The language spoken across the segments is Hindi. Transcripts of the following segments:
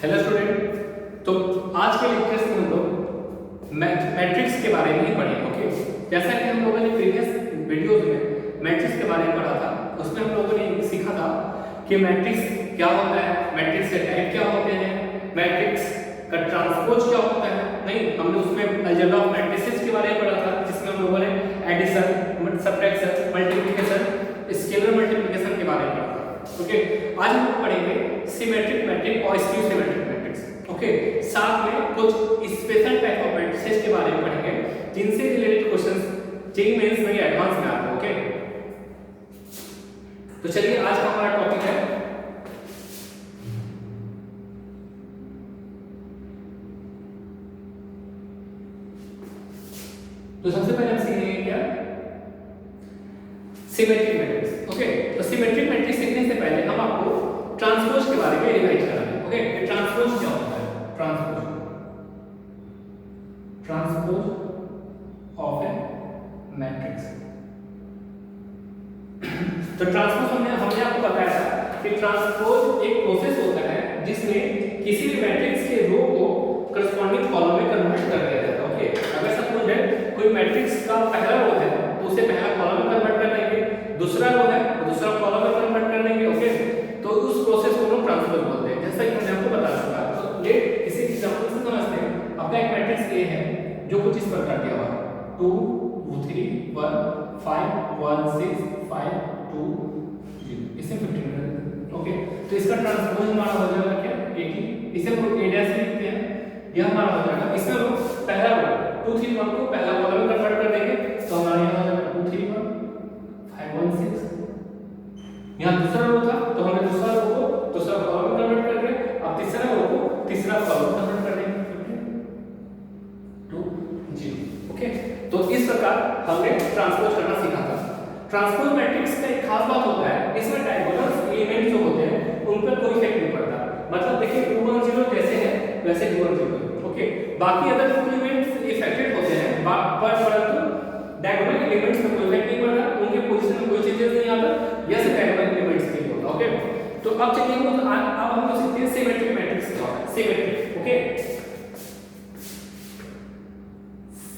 Hello student. तो आज के लेक्चर में हम लोग मैट्रिक्स के बारे में ही पढ़ेंगे। ओके, जैसा कि हम लोगों ने प्रीवियस वीडियोस में मैट्रिक्स के बारे में पढ़ा था, उसमें हम लोगों ने सीखा था कि मैट्रिक्स क्या होता है, मैट्रिक्स के टाइप क्या होते हैं, मैट्रिक्स का ट्रांसपोज क्या होता है। नहीं, हमने उसमें अलजेब्रा ऑफ मैट्रिसेस के बारे में पढ़ा था, जिसमें हम लोगों ने addition, subtraction, multiplication, scalar multiplication के बारे में पढ़ा था। ओके, आज हम लोग पढ़ेंगे सिमेट्रिक मैट्रिक्स और स्क्यू सिमेट्रिक मैट्रिक्स। ओके, साथ में कुछ स्पेशल टाइप ऑफ मैट्रिसेस के बारे में पढ़ेंगे जिनसे रिलेटेड क्वेश्चंस जेईई मेंस में एडवांस में आते हैं। ओके, तो चलिए आज का हमारा टॉपिक है तो सबसे पहले हम सीखेंगे क्या, सिमेट्रिक मैट्रिक्स। ओके, तो सिमेट्रिक मैट्रिक्स सीखने से पहले हम आपको ट्रांसपोज के बारे में रिवाइज कराएंगे। ओके, ये ट्रांसपोज क्या होता है? Transpose of A matrix. तो ट्रांसपोज हमने आपको बताया था कि ट्रांसपोज एक प्रोसेस होता है जिसमें किसी भी मैट्रिक्स के रो को करस्पॉन्डिंग कॉलम में कन्वर्ट कर दिया जाता है। ओके, अगर सपोज है कोई मैट्रिक्स का पहला रो है तो उसे पहला कॉलम में कन्वर्ट कर देंगे, दूसरा रो है तो दूसरा कॉलम में कन्वर्ट कर देंगे। ओके, तो उस प्रोसेस को हम ट्रांसपोज बोलते हैं, जैसा कि मैंने आपको बता चुका है। तो ये इसी एग्जांपल से समझते हैं। आपका एक मैट्रिक्स ए है जो कुछ इस प्रकार दिया हुआ है 2 3 1 5 1 6 5 2 0, इसे 15 कर देते हैं। ओके, तो इसका ट्रांसपोज हमारा हो जाएगा क्या, 80। इसे हम लोग ए डैश लिखते हैं, यह हमारा हो जाएगा। इसमें हम पहला रो 2 3 1 को पहला कॉलम में कन्वर्ट कर देंगे, तो हमारा यहां हो जाएगा 2 3 1 5 1 6। यहां दूसरा रो था तो हमने दूसरा रो को दूसरा कॉलम में कन्वर्ट कर दिया, अब तीसरा रो को तीसरा कॉलम में कन्वर्ट कर देंगे 2 0। ओके, तो इस प्रकार हमने ट्रांसपोज करना सीखा था। ट्रांसपोज मैट्रिक्स का एक खास बात होता है, इसमें डायगोनल एलिमेंट जो होते हैं उन पर कोई इफेक्ट नहीं पड़ता। मतलब देखिए 2 1 0 जैसे है वैसे 2 1 0। ओके, बाकी अदर एलिमेंट्स इफेक्टेड होते हैं परंतु डायगोनल एलिमेंट्स में कोई इफेक्ट नहीं पड़ता, उनके पोजीशन में कोई चेंजेस नहीं आता, यह सिर्फ डायगोनल एलिमेंट्स के लिए होता है। ओके, तो अब चलिए अब हम लोग सीखते हैं सिमेट्रिक मैट्रिक्स क्या होता है। Symmetric, okay,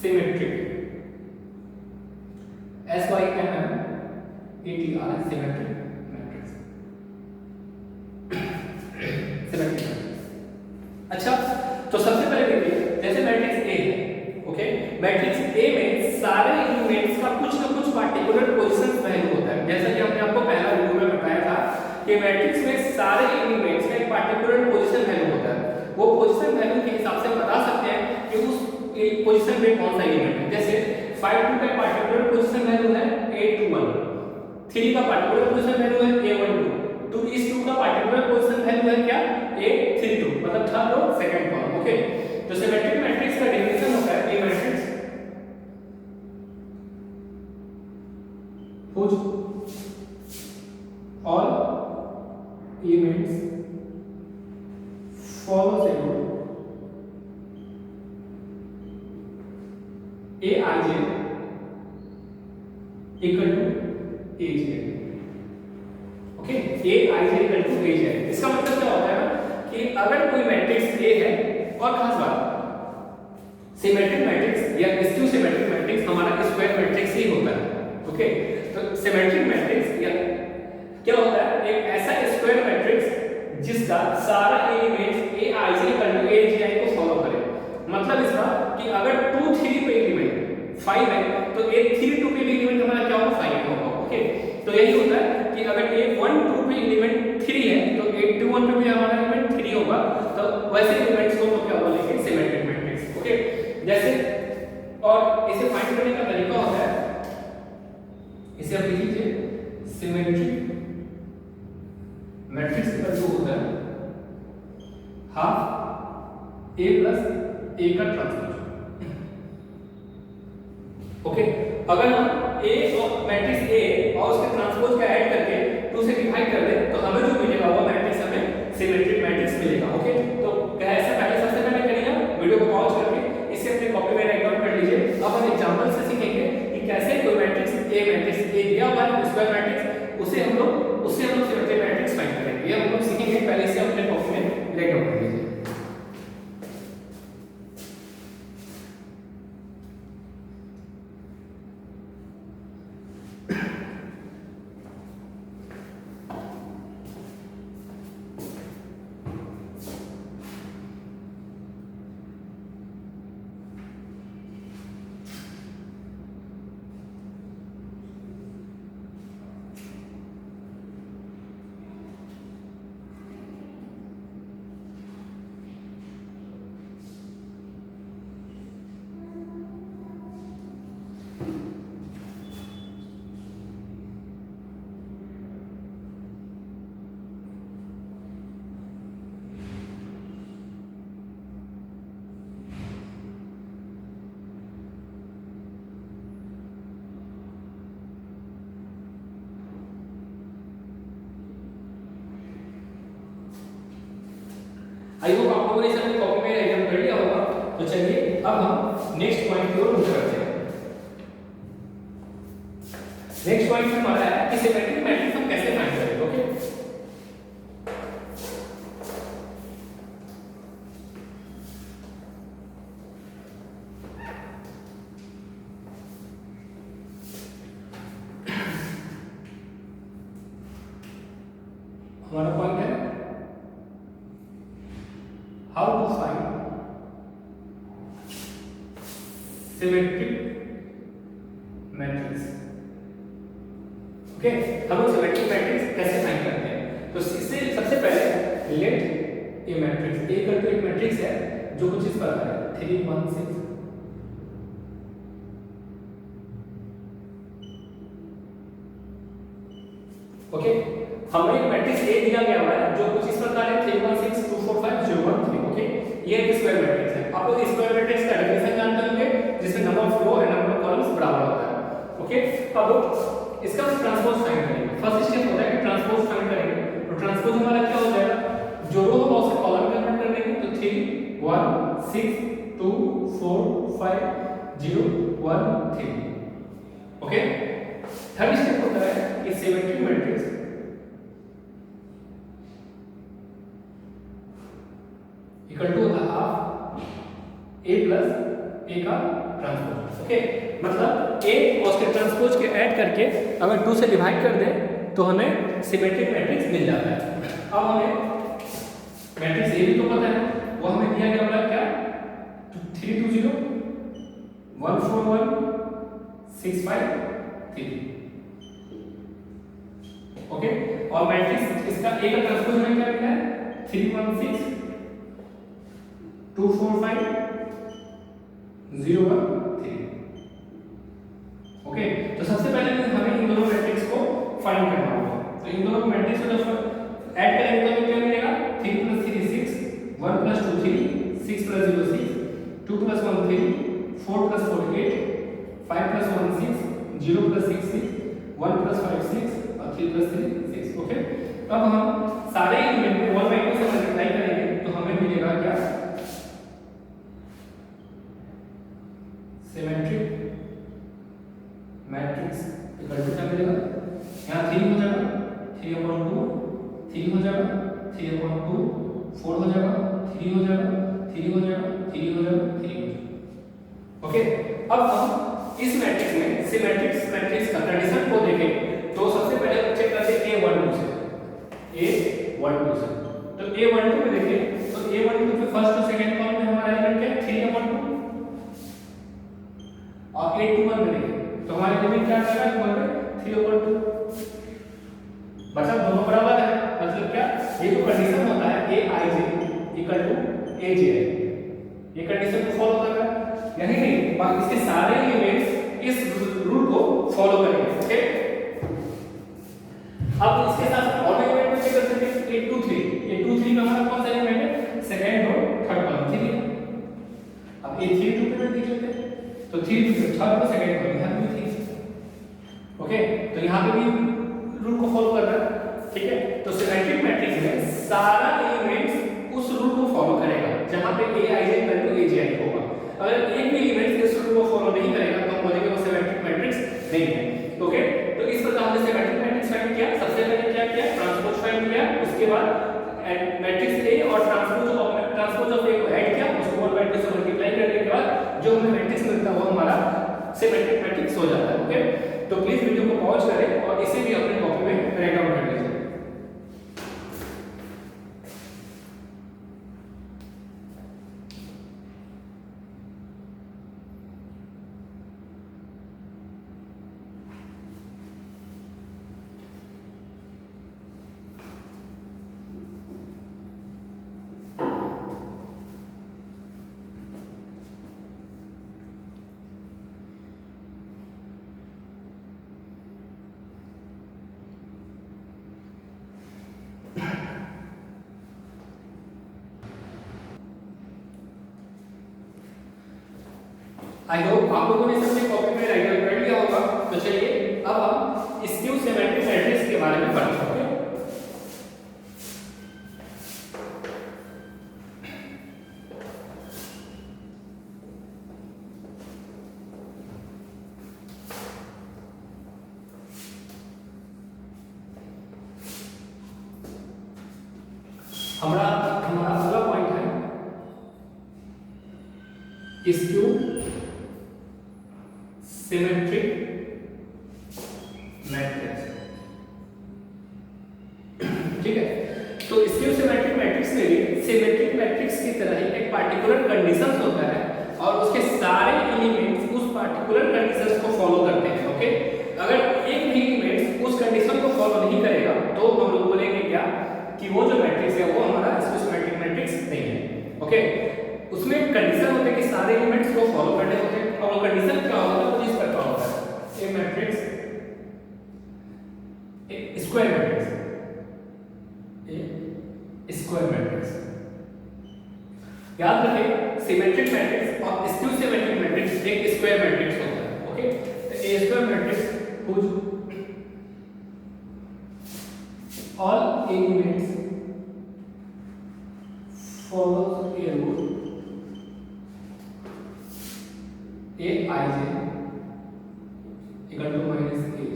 symmetric SYMMETR symmetric matrix. Symmetric, अच्छा, तो सबसे पहले देखिए जैसे मैट्रिक्स ए है। ओके, मैट्रिक्स ए में सारे एलिमेंट्स का कुछ ना कुछ पार्टिकुलर पोजीशन वैल्यू होता है। जैसा कि हमने आपको पहला वीडियो में बताया था कि मैट्रिक्स में सारे एलिमेंट्स का एक पार्टिकुलर पोजीशन वैल्यू होता है। वो पोजीशन वैल्यू के हिसाब से बता सकते हैं कि उस पोजीशन में कौन सा एलिमेंट है। जैसे 5 2 का पार्टिकुलर पोजीशन वैल्यू है 8 2 1, 3 का पार्टिकुलर पोजीशन वैल्यू है A1 2, 2 इस 2 का पार्टिकुलर पोजीशन वैल्यू है क्या, A3 2, मतलब third row second column. Okay, तो सिमेट्रिक मैट्रिक्स का डेफिनेशन होता है ए matrix whose all elements follows a rule Aij equal to Aj। Okay, Aij equal to Aj, इसका मतलब क्या होता है ना कि अगर कोई मैट्रिक्स A है, और खास बात सिमेट्रिक मैट्रिक्स या स्क्यू सिमेट्रिक मैट्रिक्स हमारा स्क्वायर मैट्रिक्स ही होता है। ओके, तो सिमेट्रिक मैट्रिक्स या क्या होता है, एक ऐसा स्क्वायर मैट्रिक्स जिसका सारा elements Aij equal to Aj को फॉलो करे। मतलब इसका कि अगर 2 3 पे एलिमेंट 5 है तो A3 2 पे एलिमेंट हमारा क्या होगा, 5 होगा। ओके, तो यही होता है कि अगर A1 2 पे एलिमेंट 3 है तो A2 1 पे भी हमारा एलिमेंट 3 होगा। तो वैसे एलिमेंट्स को हम क्या बोलेंगे, सिमेट्रिक मैट्रिक्स। ओके, जैसे और इसे फाइंड करने का तरीका होता है, इसे आप लिख लीजिए सिमेट्रिक मैट्रिक्स का जो होता है हाफ A प्लस A का ट्रांसपोज। ओके, अगर हम A और मैट्रिक्स A और उसके ट्रांसपोज का ऐड करके 2 से डिवाइड कर दें तो हमें जो मिलेगा वो मैट्रिक्स हमें सिमेट्रिक मैट्रिक्स मिलेगा। ओके, तो कैसे पहले सबसे पहले करिए वीडियो को पॉज करके इसे अपने कॉपी में राइट डाउन कर लीजिए। अब हम एग्जांपल से सीखेंगे कि कैसे कोई मैट्रिक्स A दिया हुआ है स्क्वायर मैट्रिक्स, उससे हम लोग सिमेट्रिक मैट्रिक्स फाइंड करेंगे। ये हम लोग सीखेंगे, पहले से अपने कॉपी में राइट डाउन कर लीजिए। आई होप आप लोगों ने इसे अपनी कॉपी में राइट कर लिया होगा। तो चलिए अब हम नेक्स्ट पॉइंट की ओर मूव करते हैं। नेक्स्ट पॉइंट हमारा है कि सिमेट्रिक मैट्रिक्स हम कैसे फाइंड करेंगे। ओके, हमारा पॉइंट है how to find symmetric matrix. Okay, हम लोग सिमेट्रिक मैट्रिक्स कैसे फाइंड करते हैं। तो इससे सबसे पहले लेट ए मैट्रिक्स, ए करके एक मैट्रिक्स है जो कुछ इस प्रकार है 3 1 6। ओके, हमें एक मैट्रिक्स ए दिया गया हुआ है जो कुछ इस प्रकार है 3 1 6 2 4 5 0 1 3। ओके, ये एक स्क्वायर मैट्रिक्स है। आप लोग स्क्वायर मैट्रिक्स का डेफिनेशन जानते होंगे जिसमें number of row and number of columns बराबर होता है। ओके, अब इसका ट्रांसपोज फाइंड करेंगे। फर्स्ट स्टेप होता है कि ट्रांसपोज फाइंड करेंगे। तो ट्रांसपोज हमारा क्या हो जाएगा, जो रो हम उसको कॉलम में कन्वर्ट कर देंगे। तो 3 1 6 2 4 5 0 1 3। ओके, थर्ड स्टेप होता है कि सिमेट्रिक मैट्रिक्स इक्वल टू होता है हाफ ए प्लस ए का ट्रांसपोज। ओके, मतलब ए और उसके ट्रांसपोज के ऐड करके अगर 2 से डिवाइड कर दें तो हमें सिमेट्रिक मैट्रिक्स मिल जाता है। अब हमें मैट्रिक्स ए भी तो पता है, वो हमें दिया गया वाला क्या 3 2 0 1 4 1 6 5 3। ओके, और मैट्रिक्स इसका ए का ट्रांसपोज हमें क्या मिला है 3 1 6 2 4 5 0 1 3। ओके, तो सबसे पहले हमें इन दोनों मैट्रिक्स को फाइंड करना होगा। तो इन दोनों मैट्रिक्स को जब ऐड करेंगे तो हमें क्या मिलेगा 3 + 3 6 1 + 2 3 6 + 0 6 2 + 1 3 4 + 4 8 5 + 1 6 0 + 6 6 1 + 5 6 और 3 + 3 6। ओके, अब हम सारे एलिमेंट को 1/2 से मल्टीप्लाई करेंगे तो हमें मिलेगा क्या सिमेट्रिक मैट्रिक्स इक्वल टू क्या मिलेगा, यहाँ 3 हो जाएगा 3/2 3 हो जाएगा 3/2 4 हो जाएगा 3 हो जाएगा 3 हो जाएगा 3 हो जाएगा 3 हो जाएगा। ओके, अब हम इस मैट्रिक्स में सिमेट्रिक मैट्रिक्स का कंडीशन को देखें तो सबसे पहले हम चेक करते हैं A12 से। A12 से तो A12 में देखें तो A12 में फर्स्ट और सेकंड कॉलम में हमारा एलिमेंट क्या है 3/2 और 821 में देखें तो हमारे एलिमेंट क्या आ जाएगा 3/2। मतलब दोनों बराबर है, मतलब क्या ये जो कंडीशन होता है Aij = Aj, ये कंडीशन को फॉलो कर रहा है। यही नहीं, बाकी इसके सारे एलिमेंट्स इस रूल को फॉलो करेंगे। ओके, अब इसके साथ और एलिमेंट को चेक कर सकते हैं 8 2 3। 8 2 3 में हमारा कौन सा एलिमेंट है सेकंड और थर्ड कॉलम 3 है। अब ये 3 2 पे देख लेते हैं तो 3 2 थर्ड और सेकंड कॉलम यहां पे 3। ओके, तो यहां पे भी रूल को फॉलो कर रहा है। ठीक है, तो सिमेट्रिक मैट्रिक्स में सारा एलिमेंट्स उस रूल को फॉलो करेगा जहां पे Aij = Aj होगा। अगर एक भी एलिमेंट इस रूल को फॉलो नहीं करेगा तो हम बोलेंगे वो सिमेट्रिक मैट्रिक्स नहीं है। ओके, तो इस प्रकार हमने सिमेट्रिक मैट्रिक्स फाइंड किया। सबसे पहले क्या किया ट्रांसपोज फाइंड किया, उसके बाद मैट्रिक्स ए और ट्रांसपोज ऑफ ए को ऐड किया, उसको 1/2 से मल्टीप्लाई करने के बाद जो हमें मैट्रिक्स मिलता है वो हमारा सिमेट्रिक मैट्रिक्स हो जाता है। ओके, तो प्लीज वीडियो को पॉज करें और इसे भी अपनी कॉपी में राइट डाउन कर लीजिए। आई होप आप लोगों ने सबसे कॉपी में राइट डाउन कर लिया होगा। तो चलिए अब हम स्क्यू सिमेट्रिक मैट्रिक्स के बारे में पढ़ते हैं। हमारा हमारा अगला पॉइंट है स्क्यू सिमेट्रिक मैट्रिक्स। ठीक है, तो स्क्यू सिमेट्रिक मैट्रिक्स में भी सिमेट्रिक मैट्रिक्स की तरह ही एक पार्टिकुलर कंडीशंस होता है और उसके सारे एलिमेंट्स उस पार्टिकुलर कंडीशंस को फॉलो करते हैं। ओके, अगर एक भी एलिमेंट उस कंडीशन को फॉलो नहीं करेगा तो हम लोग बोलेंगे क्या कि वो जो मैट्रिक्स है वो हमारा स्क्यू सिमेट्रिक मैट्रिक्स नहीं है। ओके, उसमें कंडीशन होते हैं कि सारे एलिमेंट्स को फॉलो करने होते हैं और वो कंडीशन क्या होता है, तो इस प्रकार होता है। ए matrix A square matrix, A square matrix. याद रखें सिमेट्रिक मैट्रिक्स और स्क्यू सिमेट्रिक मैट्रिक्स एक स्क्वायर मैट्रिक्स होता है। ओके, तो A square matrix whose all elements follows a rule Aij equal to minus Aj।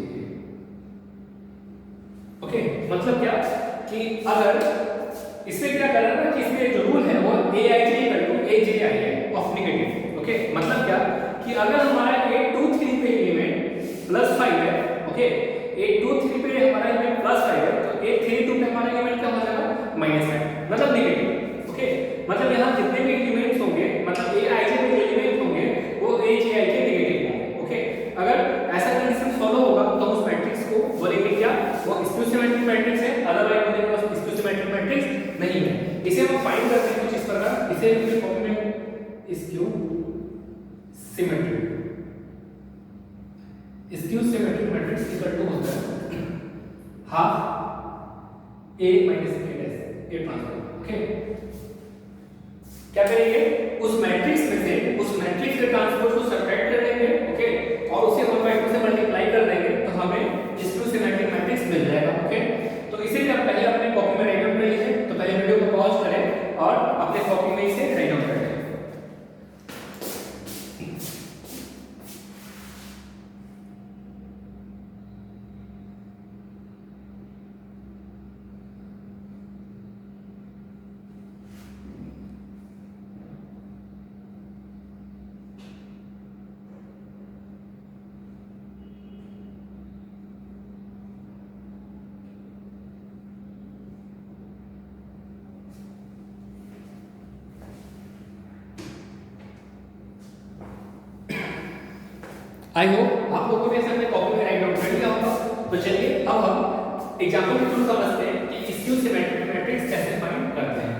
Okay, मतलब क्या कि अगर इसमें क्या कर रहा है ना कि इसमें जो रूल है वो Aij equal to Aji है ऑफ नेगेटिव। ओके, मतलब क्या कि अगर हमारा 8 2 3 पे एलिमेंट +5 है। ओके, 8 2 3 पे हमारा एलिमेंट +5 है तो 8 3 2 पे हमारा एलिमेंट क्या हो जाएगा -5, मतलब नेगेटिव। ओके, मतलब यहाँ जितने भी एलिमेंट्स होंगे मतलब Aij में जो एलिमेंट होंगे वो Aji के नेगेटिव होंगे। ओके, अगर ऐसा कंडीशन फॉलो होगा तो उस मैट्रिक्स को बोलेंगे क्या, वो स्क्यू सिमेट्रिक मैट्रिक्स है, अदरवाइज बोलेंगे वो स्क्यू सिमेट्रिक मैट्रिक्स नहीं है। इसे हम फाइंड करते हैं कुछ इस प्रकार, इसे हम कॉपी में skew symmetric matrix equal to होता है half A minus A transpose. Okay, क्या करेंगे उस मैट्रिक्स में से उस मैट्रिक्स के ट्रांसपोज को सब्ट्रैक्ट कर देंगे। ओके, और उसे 1/2 से मल्टीप्लाई कर देंगे तो हमें स्क्यू सिमेट्रिक मैट्रिक्स मिल जाएगा। ओके, तो इसे आप पहले अपने कॉपी में राइट डाउन कर लीजिए। तो पहले वीडियो को पॉज करें और अपने कॉपी में इसे राइट डाउन करें। आई होप आप लोगों ने अपने कॉपी में राइट डाउन कर लिया होगा। तो चलिए अब हम एग्जांपल के थ्रू समझते हैं कि स्क्यू सिमेट्रिक मैट्रिक्स कैसे फाइंड करते हैं।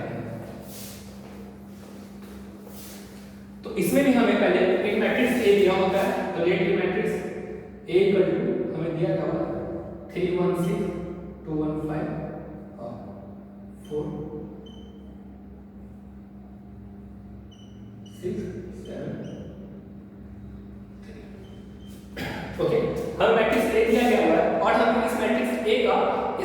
तो इसमें भी हमें पहले एक मैट्रिक्स A दिया होता है, तो लेट ये मैट्रिक्स A इक्वल टू हमें दिया क्या होगा 3 1 6 2 1 5 और 4 6 7। ओके, हमें मैट्रिक्स A दिया गया हुआ है और हमें इस मैट्रिक्स A का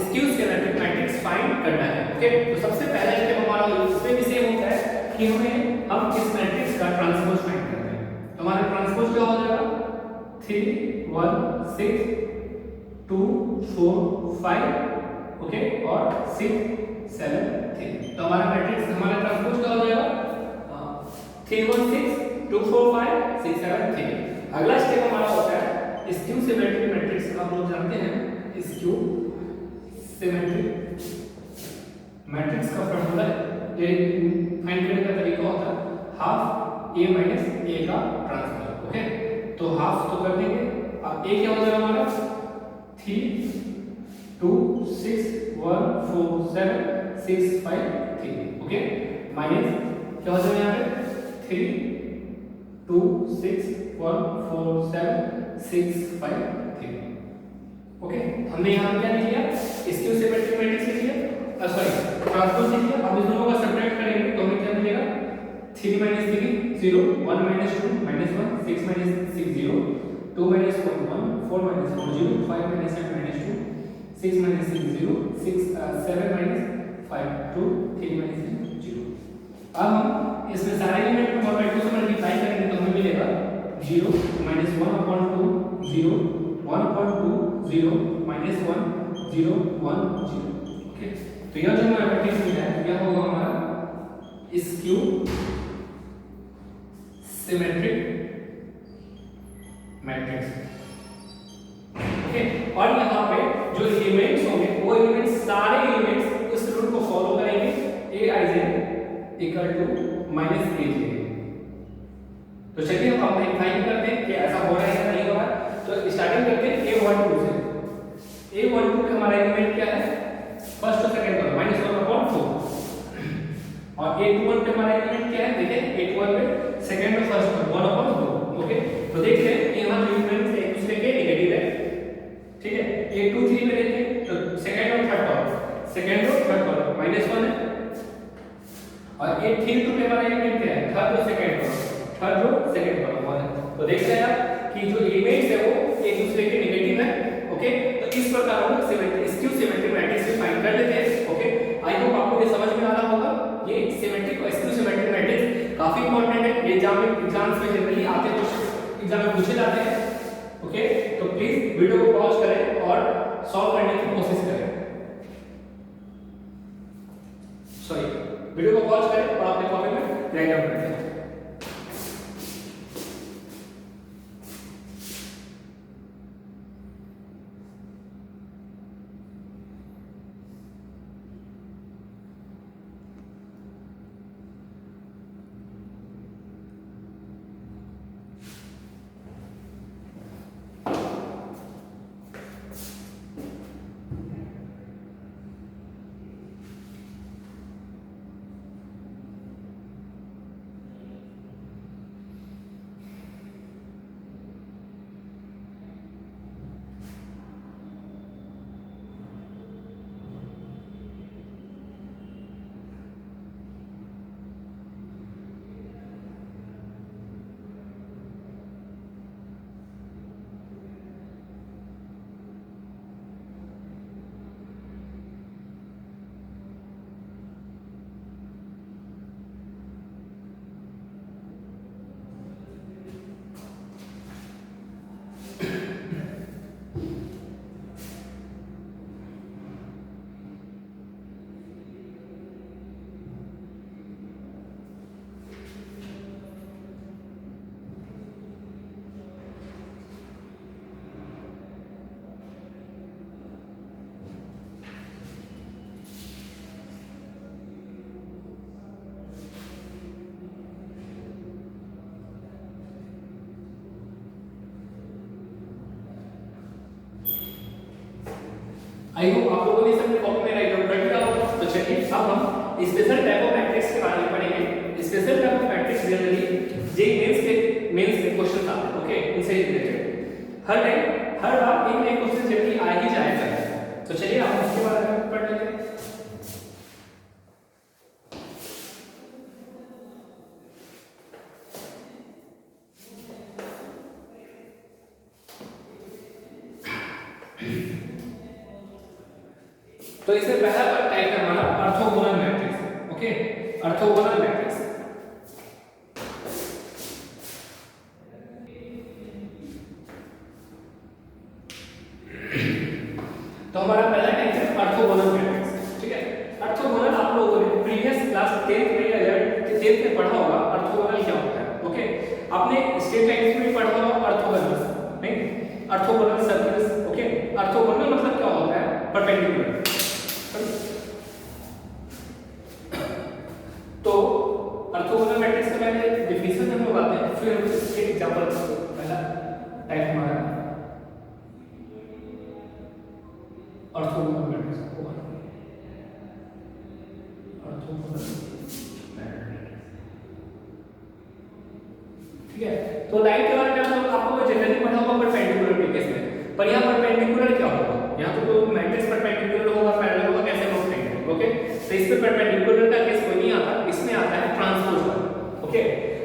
स्क्यू सिमेट्रिक मैट्रिक्स फाइंड करना है। ओके, तो सबसे पहला स्टेप हमारा इसमें भी सेम होता है कि हम इस मैट्रिक्स का ट्रांसपोज फाइंड करते हैं। तो हमारा ट्रांसपोज क्या हो जाएगा 3 1 6 2 4 5 ओके और 6 7 3। तो हमारा मैट्रिक्स हमारा ट्रांसपोज क्या हो जाएगा 3 1 6 2 4 5 6 7 3। अगला स्टेप हमारा होता है स्क्यू सिमेट्रिक मैट्रिक्स। आप लोग जानते हैं स्क्यू सिमेट्रिक मैट्रिक्स का फॉर्मूला ये फाइंड करने का तरीका होता है हाफ A माइनस A का ट्रांसपोज। ओके, तो हाफ तो कर देंगे। अब A क्या हो जाएगा हमारा 3 2 6 1 4 7 6 5 3। ओके, माइनस क्या हो जाएगा यहाँ पे 3 2 6 1 4 7 6 5 3। ओके, हमने यहाँ क्या लिख लिया स्क्यू सिमेट्रिक मैट्रिक्स लिख लिया, सॉरी ट्रांसपोज लिख लिया। अब इन दोनों का सब्ट्रैक्ट करेंगे तो हमें क्या मिलेगा 3 - 3 0 1 - 2 -1 6 - 6 0 2 - 1 1 4 - 4 0 5 - 7 - 2 6 - 6 0 6 7 - 5 2 3 - 3 0। अब हम इसमें सारे एलिमेंट को 1/2 से मल्टीप्लाई करेंगे तो हमें मिलेगा 0 - 1/2 0 1/2 0 - 1 0 1 0। ओके, तो यह जो हमारा मैट्रिक्स मिला है यह होगा हमारा स्क्यू सिमेट्रिक मैट्रिक्स। ओके, और यहाँ पे जो एलिमेंट्स होंगे वो एलिमेंट्स सारे एलिमेंट्स इस रूल को फॉलो करेंगे, aij equal to minus aj। तो चलिए हम वेरीफाई करते हैं कि ऐसा हो रहा है या नहीं हो रहा है। तो स्टार्टिंग करते हैं a12 से। a12 पे हमारा एलिमेंट क्या है, फर्स्ट और सेकंड कॉलम -1/4, और a21 पे हमारा एलिमेंट क्या है, देखिए a21 पे सेकंड और फर्स्ट कॉलम 1/2। ओके, तो देख रहे हैं यहाँ जो एलिमेंट्स एक दूसरे के नेगेटिव है, ठीक है। a23 में देखें तो सेकंड और थर्ड कॉलम, सेकंड और थर्ड कॉलम -1 है, और a32 पे हमारा एलिमेंट क्या है, थर्ड और second column, third row second column 1 है। तो देख रहे हैं आप कि जो एलिमेंट्स है वो एक दूसरे के नेगेटिव है। ओके, तो इस प्रकार हम स्क्यू सिमेट्रिक मैट्रिक्स को फाइंड कर लेते हैं। ओके, आई होप आपको ये समझ में आ रहा होगा। ये सिमेट्रिक और स्क्यू सिमेट्रिक मैट्रिक्स काफी इंपॉर्टेंट है, ये एग्जाम्स में जनरली आते हैं, कुछ एग्जाम में पूछे जाते हैं। ओके, तो प्लीज वीडियो को पॉज करें और सॉल्व करने की कोशिश करें। सॉरी, वीडियो को पॉज करें और अपने कॉपी में राइट डाउन करें। आई होप आप लोगों ने सबने कॉपी में राइट डाउन कर लिया होगा। तो चलिए अब हम स्पेशल टाइप ऑफ मैट्रिक्स के बारे में पढ़ेंगे। Special type of matrix generally JEE mains के क्वेश्चन आते हैं, ओके, इनसे रिलेटेड हर बार एक नए क्वेश्चन जनरली आ ही जाएगा। तो चलिए हम उसके बारे में पढ़ लेते हैं। तो इससे पहला टाइप है हमारा orthogonal matrix. Okay, orthogonal matrix. तो हमारा पहला टाइप है ऑर्थोगोनल मैट्रिक्स, ठीक है। ऑर्थोगोनल आप लोगों ने प्रीवियस क्लास 10th में या 10th में पढ़ा होगा ऑर्थोगोनल क्या होता है। ओके, आपने स्ट्रेट लाइंस में पढ़ा होगा ऑर्थोगोनल, नहीं, ऑर्थोगोनल सर्कल्स। ओके, ऑर्थोगोनल मतलब क्या होता है, परपेंडिकुलर। तो ऑर्थोगोनल मैट्रिक्स का पहले डेफिनेशन हम लोग आते हैं, फिर हम इसके एग्जांपल। पहला टाइप हमारा ऑर्थोगोनल मैट्रिक्स होगा, ऑर्थोगोनल मैट्रिक्स, ठीक है। तो लाइन के बारे में हम लोग आपको जनरली पढ़ा होगा परपेंडिकुलर के केस में, पर यहाँ परपेंडिकुलर क्या होगा, यहाँ तो मैट्रिक्स परपेंडिकुलर होगा, पैरेलल होगा, कैसे हम करेंगे। ओके, तो इस पे परपेंडिकुलर का केस कोई नहीं आता, इसमें आता है ट्रांसपोज का। ओके,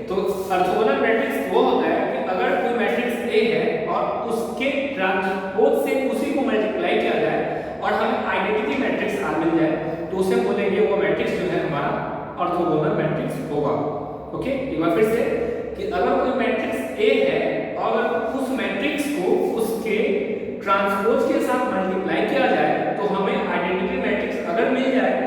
तो ऑर्थोगोनल मैट्रिक्स वो होता है कि अगर कोई मैट्रिक्स ए है और उसके ट्रांसपोज से उसी को मल्टीप्लाई किया जाए और हमें आइडेंटिटी मैट्रिक्स आ मिल जाए, तो उसे बोलेंगे वो मैट्रिक्स जो है हमारा ऑर्थोगोनल मैट्रिक्स होगा। ओके, एक बार फिर से कि अगर कोई मैट्रिक्स ए है और उस मैट्रिक्स को उसके ट्रांसपोज के साथ मल्टीप्लाई किया जाए तो हमें आइडेंटिटी मैट्रिक्स अगर मिल जाए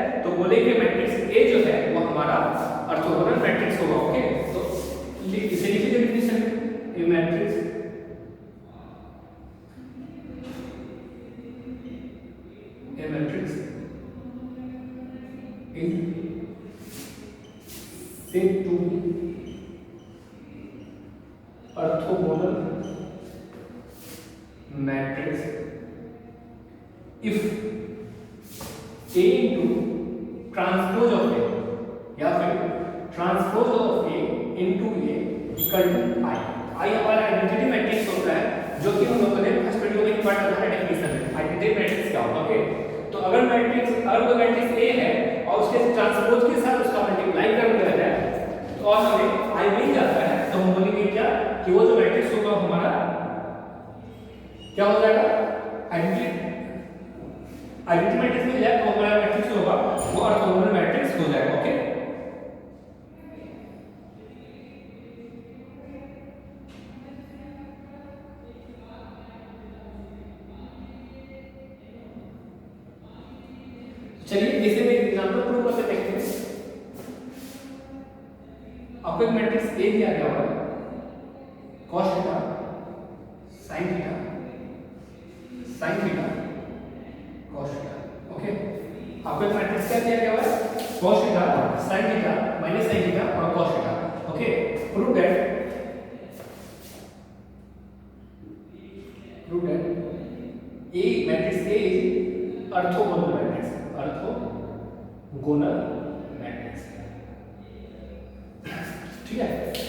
A matrix is said to be orthogonal matrix if A into transpose of A या फिर transpose of A into A equal to I. I हमारा आइडेंटिटी मैट्रिक्स होता है जो कि हम लोगों ने फर्स्ट वीडियो में पार्ट था डेफिनेशन में आइडेंटिटी मैट्रिक्स क्या होता है। ओके, तो अगर कोई मैट्रिक्स A है और उसके ट्रांसपोज के साथ उसका मल्टीप्लाई कर दिया जाए तो और हमें I मिल जाता है, तो हम बोलेंगे क्या कि वो जो मैट्रिक्स होगा हमारा क्या हो जाएगा, आइडेंटिटी मैट्रिक्स मिल जाए तो हमारा मैट्रिक्स होगा वो ऑर्थोगोनल मैट्रिक्स हो जाएगा। ओके, चलिए इसे में एग्जांपल प्रूव करके देखते हैं। आपको एक मैट्रिक्स ए दिया गया हुआ है cos theta sin theta cos theta. Okay, आपको एक मैट्रिक्स क्या दिया गया हुआ है cos theta sin theta minus sin theta और cos theta. Okay, prove that A matrix A is orthogonal matrix, orthogonal matrix. ठीक है,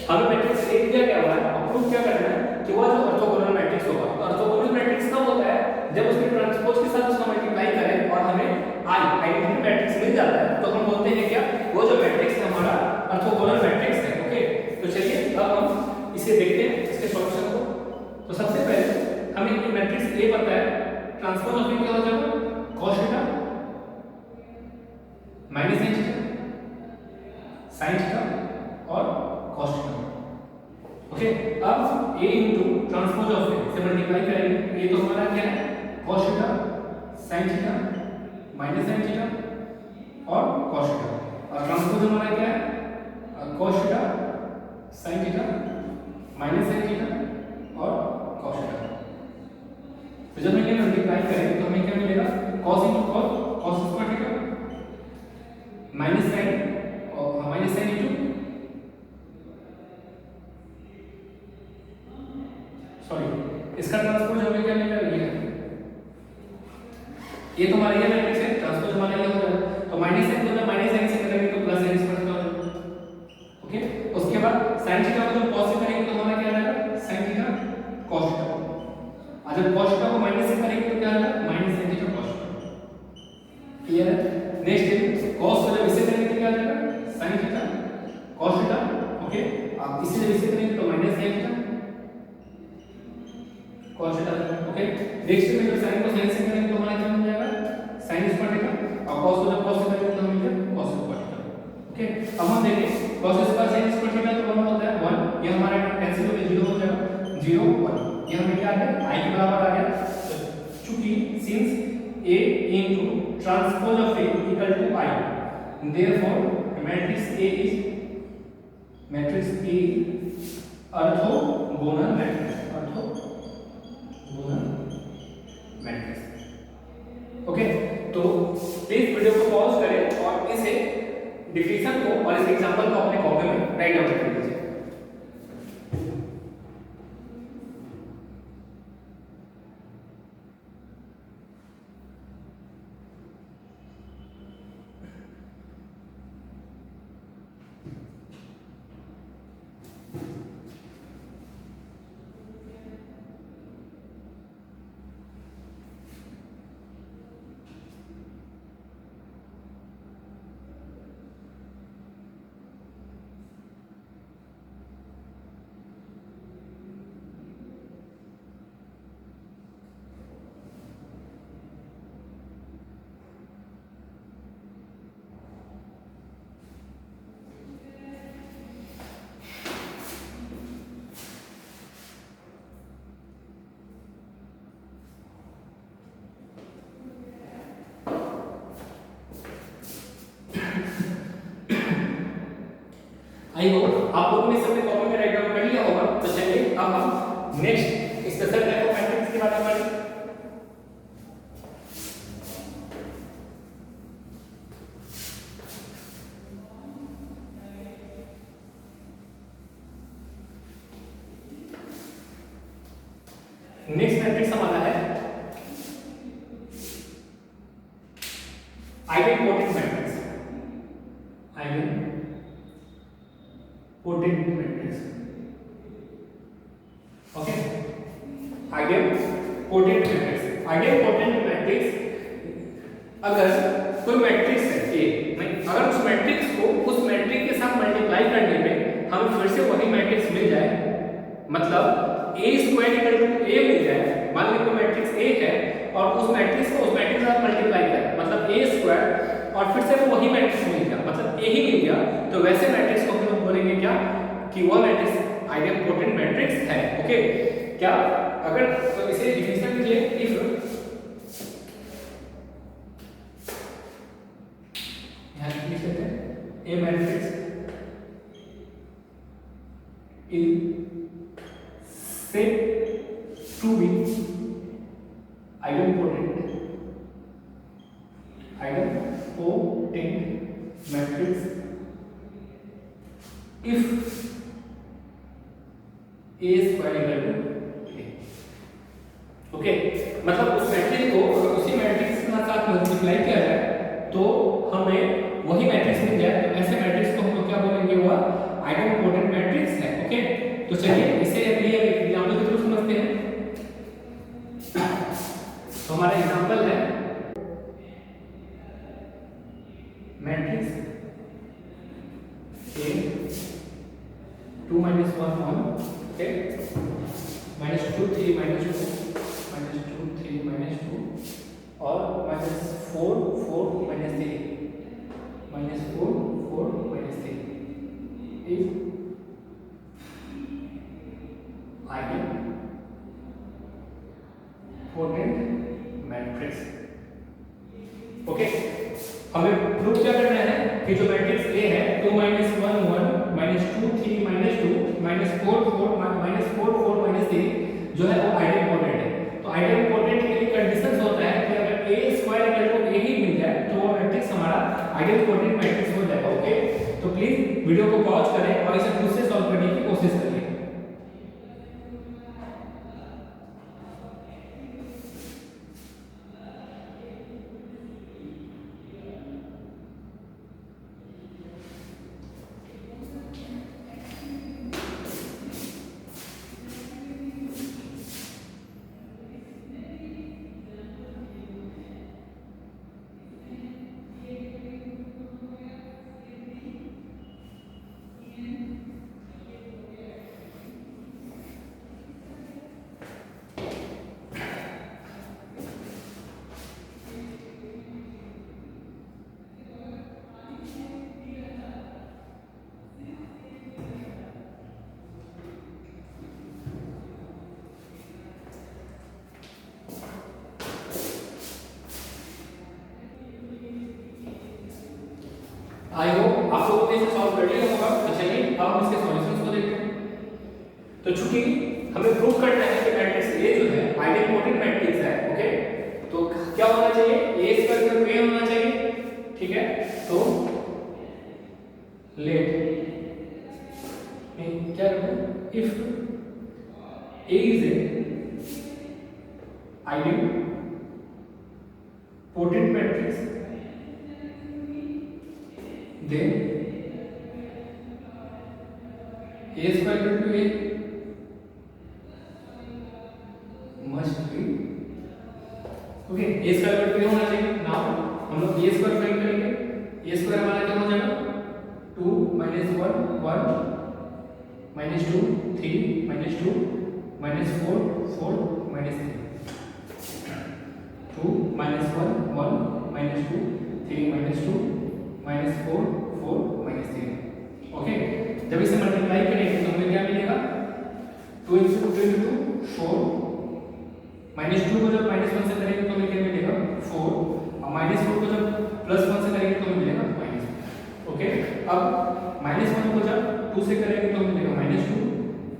हमें मैट्रिक्स ए दिया गया हुआ है और प्रूव क्या करना है कि वो जो ऑर्थोगोनल मैट्रिक्स होगा। तो ऑर्थोगोनल मैट्रिक्स कब होता है जब उसके ट्रांसपोज के साथ उसका मल्टीप्लाई करें और हमें आई आइडेंटिटी मैट्रिक्स मिल जाता है, तो हम बोलते हैं क्या वो जो मैट्रिक्स है हमारा ऑर्थोगोनल मैट्रिक्स है। ओके, तो चलिए अब हम इसे देखते हैं इसके सॉल्यूशन को। तो सबसे पहले हमें ये मैट्रिक्स ए पता है, ट्रांसपोज ऑफ क्या हो जाएगा cos theta minus sin theta sin theta और cos थीटा। ओके, अब a into transpose of a से मल्टीप्लाई करेंगे, ये तो हमारा क्या है cos theta sin theta minus sin theta और cos थीटा, और ट्रांसपोज हमारा क्या है cos theta sin theta minus sin theta और cos थीटा। तो जब हम ये मल्टीप्लाई करेंगे तो हमें क्या मिलेगा cos into cos square theta minus sin और माइनस sin into सॉरी इसका ट्रांसपोज हमें क्या मिलेगा ये तो हमारा ये मैट्रिक्स है, ट्रांसपोज हमारा ये हो जाएगा तो माइनस sin को जब माइनस sin से करेंगे तो प्लस sin स्क्वायर का हो जाएगा। ओके, उसके बाद sin थीटा को जब cos से करेंगे तो हमारा क्या आ जाएगा sin थीटा cos थीटा, और जब cos थीटा को माइनस से करेंगे तो क्या आ जाएगा minus sin theta cos theta. Clear है? नेक्स्ट cos को जब इसे करेंगे तो क्या आ जाएगा sin theta cos theta. Okay, आप इसे जब इसे करेंगे तो minus sin theta cos theta. Okay, next में जब sin को sin से करेंगे तो हमारा क्या हो जाएगा sin स्क्वायर थीटा, और cos को जब cos से करेंगे तो हमें cos स्क्वायर थीटा। ओके, अब हम देखें cos square sin square theta तो 1 होता है 1, ये हमारा कैंसिल हो गया 0 हो जाएगा 0 1, ये हमें क्या आ गया i के बराबर आ गया। चूंकि since a into transpose of a equal to I, therefore matrix A is orthogonal matrix, orthogonal matrix। Okay, तो प्लीज वीडियो को पॉज करें और इसे डिफिनेशन को और इस एग्जांपल को अपने कॉपी में राइट डाउन कर लीजिए। आई होप आप लोगों ने सबने कॉपी में राइट डाउन कर लिया होगा। तो चलिए अब हम next special type of matrix के बारे में पढ़ें। Idempotent matrix, idempotent matrix, okay. Idempotent matrix, idempotent matrix अगर कोई मैट्रिक्स है ए, अगर उस मैट्रिक्स को उस मैट्रिक्स के साथ मल्टीप्लाई करने पे हमें फिर से वही मैट्रिक्स मिल जाए, मतलब a square equal to a मिल जाए, मान लीजिए कोई मैट्रिक्स a है और उस मैट्रिक्स को उस मैट्रिक्स के साथ मल्टीप्लाई करें, मतलब a स्क्वायर और फिर से वो वही मैट्रिक्स मिल गया, मतलब a ही मिल गया, तो वैसे मैट्रिक्स को हम लोग बोलेंगे क्या कि वो मैट्रिक्स आइडेंपोटेंट मैट्रिक्स है, ओके। क्या अगर तो इसे डिफिनेशन कीजिए, इफ यहां लिख लेते हैं a matrix is said to be idempotent matrix if a square equal to a, okay. मतलब उस मैट्रिक्स को उसी मैट्रिक्स के साथ मल्टीप्लाई किया जाए तो हमें वही मैट्रिक्स मिल जाए, तो ऐसे मैट्रिक्स को हम लोग क्या बोलेंगे, वो आइडेंपोटेंट मैट्रिक्स है, ओके। तो चलिए इसे लिए एग्जांपल के थ्रू समझते हैं। तो हमारा एग्जांपल है मैट्रिक्स A 2 - 1 1, ओके, -2 3 -2 -2 3 -2 और -4 4 -3 -4 4 -3 if आइडेंपोटेंट मैट्रिक्स, ओके। हमें प्रूफ क्या करना है कि जो मैट्रिक्स A है 2 - 1 1 -2 3 -2 -4 4 -3 जो है वो आइडेंपोटेंट है। तो आइडेंपोटेंट के लिए कंडीशंस होता है कि अगर a square equal to a ही मिल जाए तो वो मैट्रिक्स हमारा आइडेंपोटेंट मैट्रिक्स हो जाएगा, ओके। तो प्लीज वीडियो को पॉज करें और इसे खुद से सॉल्व करने की कोशिश करिए। आई होप आप लोगों ने इसे सॉल्व कर लिया होगा। तो चलिए अब हम इसके सॉल्यूशंस को देखते हैं। तो चूंकि हमें प्रूव करना है कि मैट्रिक्स A जो है आइडेंपोटेंट मैट्रिक्स है, ओके, तो क्या होना चाहिए, A square equal to A होना चाहिए, ठीक है। तो लेट क्या रखो, if A is a idempotent matrix then A square equal to A must be, okay, A square equal to A होना चाहिए। नाउ हम लोग A square फाइंड करेंगे। A square हमारा क्या हो जाएगा, 2 - 1 1 -2 3 -2 -4 4 -3 2 - 1 1 -2 3 -2 -4 4 -3, ओके। जब इसे मल्टीप्लाई करेंगे तो हमें क्या मिलेगा, 2 × 2 × 2 4 -2 को जब -1 से करेंगे तो हमें क्या मिलेगा 4 और -4 को जब +1 से करेंगे तो हमें मिलेगा -1, ओके। अब -1 को जब 2 से करेंगे तो मिलेगा -2,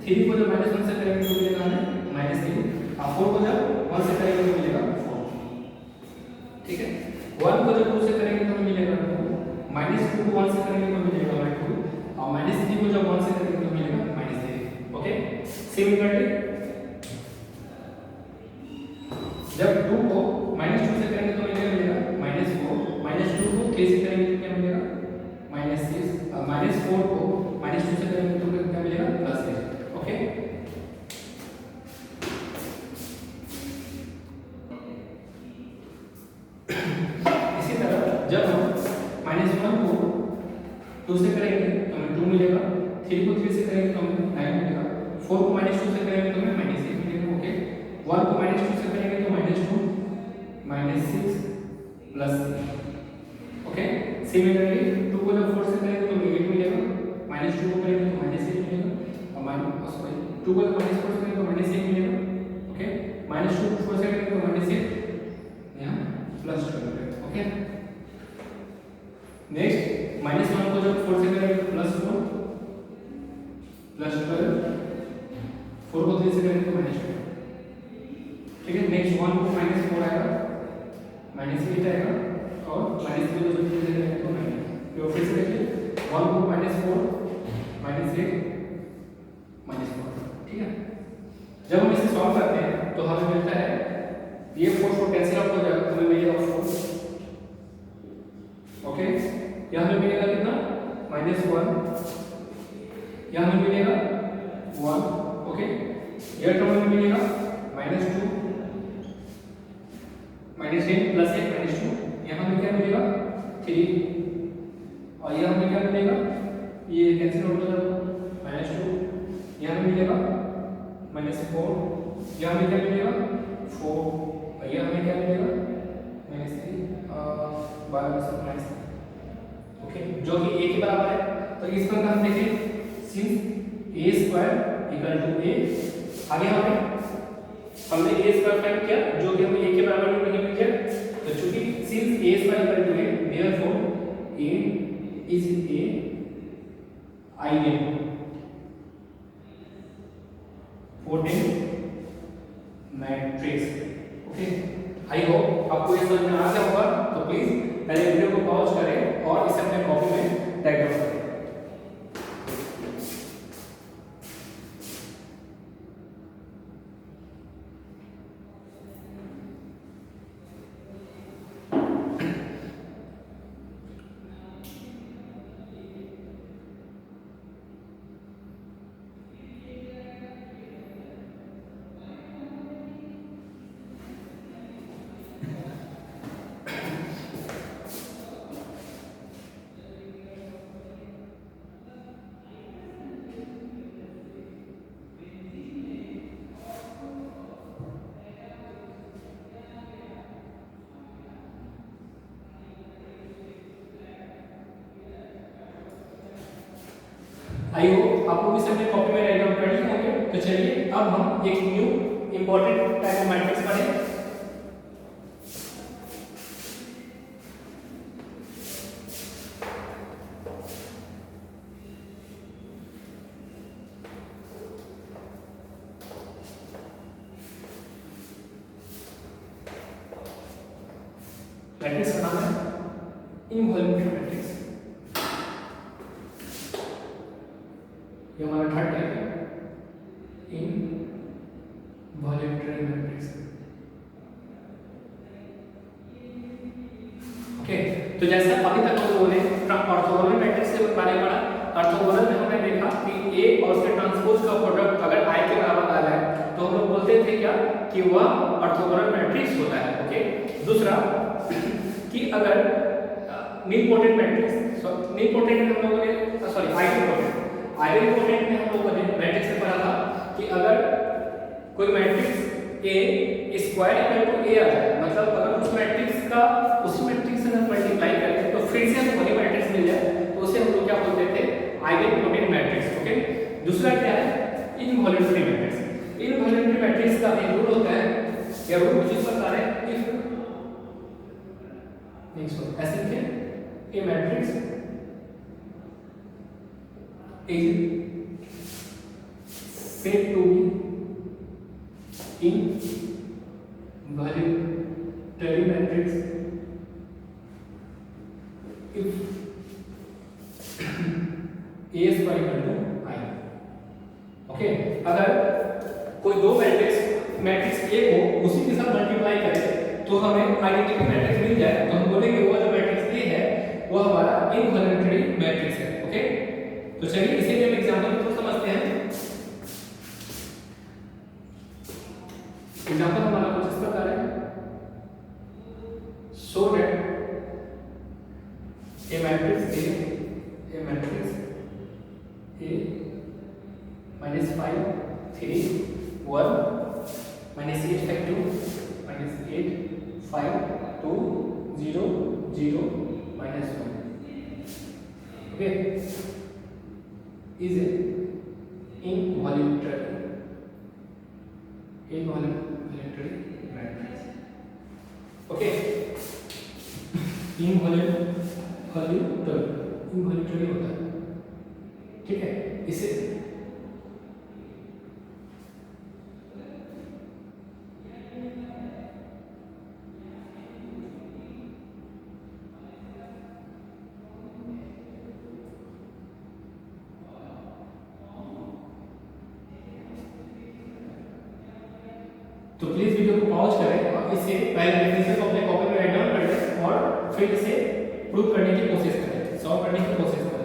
3 को जब -1 से करेंगे तो मिलेगा हमें -3 और 4 को जब 1 से करेंगे तो मिलेगा 4, ठीक है। 1 को जब 2 से करेंगे तो हमें मिलेगा -2 को 1 से करेंगे तो मिलेगा -2 और -3 को जब 1 से करेंगे तो मिलेगा -3, ओके। सिमिलरली जब 2 को -2 से करेंगे तो मिलेगा -4 -2 3 से करेंगे तो क्या मिलेगा -6, -4 को -2 से करेंगे तो क्या मिलेगा +6। ओके, इसी तरह जब हम -1 को 2 से करेंगे तो हमें 2 मिलेगा, 3 को 3 से करेंगे तो हमें 9 मिलेगा, 4 को -2 से करेंगे तो हमें -8 मिलेगा। ओके, 1 को -2 से करेंगे तो -2 -6 +3। ओके, सिमिलरली 2 को जब 4 से करेंगे तो 8 मिलेगा, -2 को करेंगे तो -8 मिलेगा, और सॉरी 2 को -4 से करेंगे तो -1 मिलेगा। ओके, -2 को 4 से करेंगे तो -8 यहाँ +12 मिलेगा। ओके, नेक्स्ट -1 को जब 4 से करेंगे तो +4 +12, 4 को 3 से करेंगे तो -2। ठीक है, नेक्स्ट 1 को -4 आएगा, -8 आएगा, और -3 को जब 3 से करेंगे तो -9। तो फिर से देखिए 1 को -4 -8 -4। ठीक है, जब हम इसे सॉल्व करते हैं तो हमें मिलता है ये 4 कैंसिल आउट हो जाएगा, हमें मिलेगा 4। ओके, यहाँ हमें मिलेगा कितना -1, यहाँ हमें मिलेगा 1। ओके, यह टर्म हमें मिलेगा -2 -8 +1 -2, यहाँ हमें क्या मिलेगा 3, और यहाँ हमें क्या मिलेगा ये कैंसिल आउट हो जाएगा -2, यहाँ हमें मिलेगा -4, यहाँ हमें क्या मिलेगा 4, और यहाँ हमें क्या मिलेगा -3 -12। ओके, जो कि a के बराबर है। तो इस पर हम देखें सिंस a² = a, आगे हमने a² फाइंड किया जो कि हमें a के बराबर नहीं मिल गया। तो चूंकि since a² = a, therefore a is a idempotent matrix. Okay, I hope आपको ये समझ में आ गया होगा। तो प्लीज पहले वीडियो को पॉज करें और इसे अपने कॉपी में टाइप डाउन करें। आई होप आप लोग इसे अपने कॉपी में राइट डाउन कर लिए होंगे। तो चलिए अब हम एक new important type of matrix पढ़ें। मैट्रिक्स का नाम है इनवॉल्यूटरी मैट्रिक्स। ये हमारा थर्ड टाइप है इनवॉल्यूटरी मैट्रिक्स। ओके, तो जैसे अभी तक हम लोगों ने ऑर्थोगोनल मैट्रिक्स के बारे में पढ़ा। ऑर्थोगोनल में हमने देखा कि ए और उसके ट्रांसपोज का प्रोडक्ट अगर i के बराबर आ जाए तो हम लोग बोलते थे क्या कि वह ऑर्थोगोनल मैट्रिक्स होता है। ओके, दूसरा कि अगर नीलपोटेंट मैट्रिक्स, नीलपोटेंट में हम लोगों ने सॉरी आइडेंटिपोटेंट में हम लोगों ने मैट्रिक्स में पढ़ा था कि अगर कोई matrix A square equal to A आ जाए, मतलब अगर उस मैट्रिक्स का उसी मैट्रिक्स से हम मल्टीप्लाई करें तो फिर से हमें वही मैट्रिक्स मिल जाए, तो उसे हम लोग क्या बोलते थे आइडेंटिपोटेंट मैट्रिक्स। ओके, दूसरा क्या है इनवॉल्यूटरी मैट्रिक्स। इनवॉल्यूटरी मैट्रिक्स का एक रूल होता है, या रूल कुछ इस प्रकार है इफ नेक्स्ट ऐसे लिखें a matrix is said to be involuntary matrix if a is equal to I। Okay, अगर कोई दो मैट्रिक्स A को उसी के साथ मल्टीप्लाई करें तो हमें आइडेंटिटी मैट्रिक्स मिल जाए, तो हम बोलेंगे वो जो मैट्रिक्स A है तो चलिए इसे भी हम एग्जांपल के थ्रू समझते हैं। एग्जांपल हमारा कुछ इस प्रकार है, so that A matrix A minus 5 3 1 minus 8 5 2 minus 8 5 2 0 0 minus 1, okay, is a involuntary matrix, okay, involuntary होता है, ठीक है। इसे तो प्लीज वीडियो को पॉज करें और इसे पहले डेफिनेशन को अपने कॉपी में राइट डाउन कर लें और फिर इसे प्रूव करने की कोशिश करें, सॉल्व करने की कोशिश करें।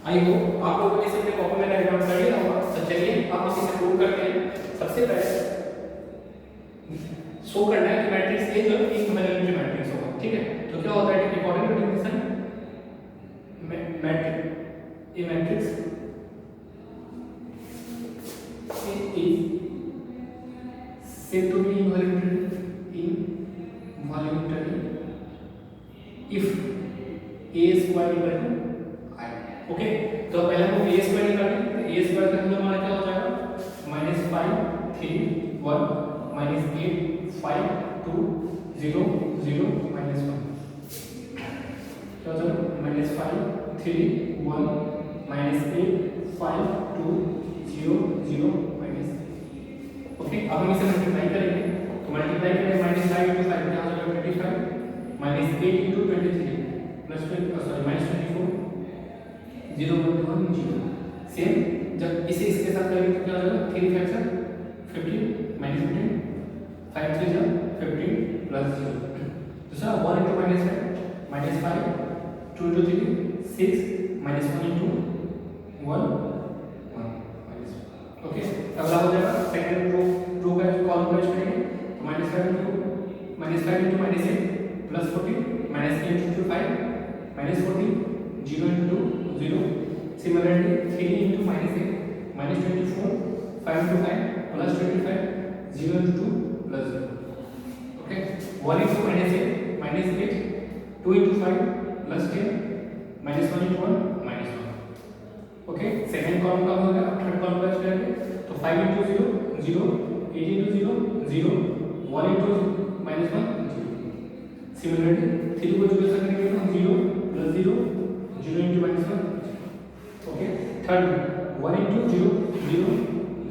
आई होप आप लोगों ने इसे अपने कॉपी में राइट डाउन कर लिया होगा। तो चलिए अब हम इसे प्रूव करते हैं। सबसे पहले शो करना है कि मैट्रिक्स ए जो इक्विवेलेंट मैट्रिक्स होगा, ठीक है। तो क्या होता है according to definition matrix a matrix is said to be involuntary if a square equal to I, okay. तो पहले हम a स्क्वायर निकालें, तो a स्क्वायर का मतलब हमारा क्या हो जाएगा -5 3 1 -8 5 2 0 0 -1, क्या हो जाएगा -5 3 1 -8 5 2 0 0 -, ओके। अब हम इसे मल्टीप्लाई करेंगे, तो मल्टीप्लाई करें -5 * 5 क्या हो जाएगा 25 -8 * 23 प्लस -24 0 1 0। सेम जब इसे इसके साथ करेंगे तो क्या हो जाएगा 3 5 15 -15 5 3 15 प्लस 0। दूसरा 1 * -5 -5 2 * 3 6 -1 * 1 1 -, ओके। अगला हो जाएगा सेकंड रो का जो कॉलम का यूज करेंगे, तो -5 * -8 plus 40 -8 * 5 -40 0 * 2 0। Similarly 3 * -8 -24 5 * 5 plus 25 0 * 2 plus 0, okay। 1 * -8 -8 2 * 5 plus 10 -1 * 1 -1, okay. Second column का होगा, थर्ड कॉलम का यूज करेंगे, तो 5 * 0 0 8 * 0 0 1 * -1 0। Similarly 3 को जो कैसे करेंगे हम 0 plus 0 0 * -1, ओके। थर्ड 1 * 0 0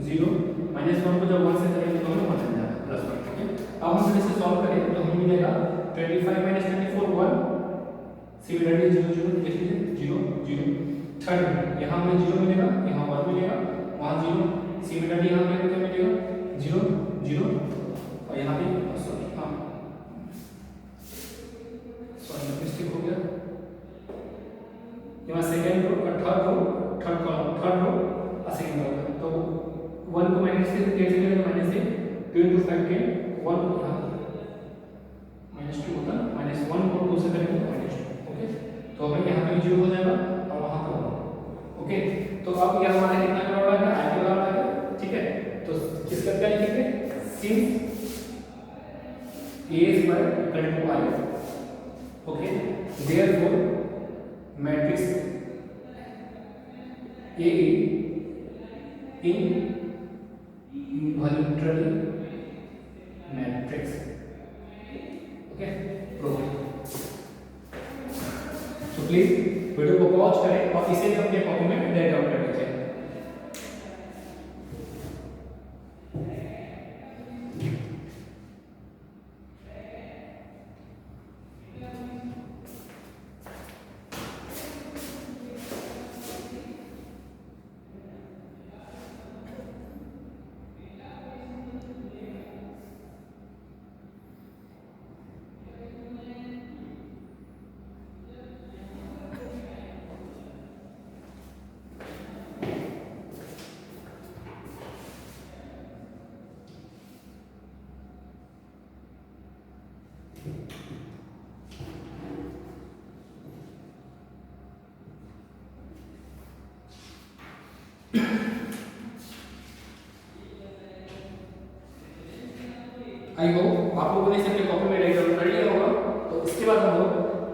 0 -1 को जब 1 से करेंगे तो हमें 1 मिल जाएगा प्लस 1, ओके। अब हम इसे सॉल्व करें तो हमें मिलेगा 25 - 24 1। सिमिलरली 0 0 लिख लीजिए 0 0। थर्ड यहाँ हमें 0 मिलेगा, यहाँ 1 मिलेगा, वहाँ 0। सिमिलरली यहाँ पे क्या मिलेगा 0 0 और यहाँ पे सॉरी मिस्टेक हो गया, यहाँ सेकंड रो और थर्ड कॉलम थर्ड रो और सेकंड रो, तो 1 को माइनस से कैसे करेंगे -8 2 * 5 10 1 यहाँ -2 होता है, -1 को 2 से करेंगे -2, ओके। तो हमें यहाँ पे 0 हो जाएगा और वहाँ पे 1, ओके। तो अब ये हमारा कितना का बराबर है i के बराबर है, ठीक है। तो किसका क्या लिखेंगे since a square equal to I, okay, therefore matrix A in equilateral matrix. Okay, prove. तो प्लीज वीडियो को पॉज करें और इसे भी अपने कॉपी में राइट डाउन कर लीजिए। आई होप आप लोगों ने इसे अपने कॉपी में राइट डाउन कर लिया होगा। तो इसके बाद हम लोग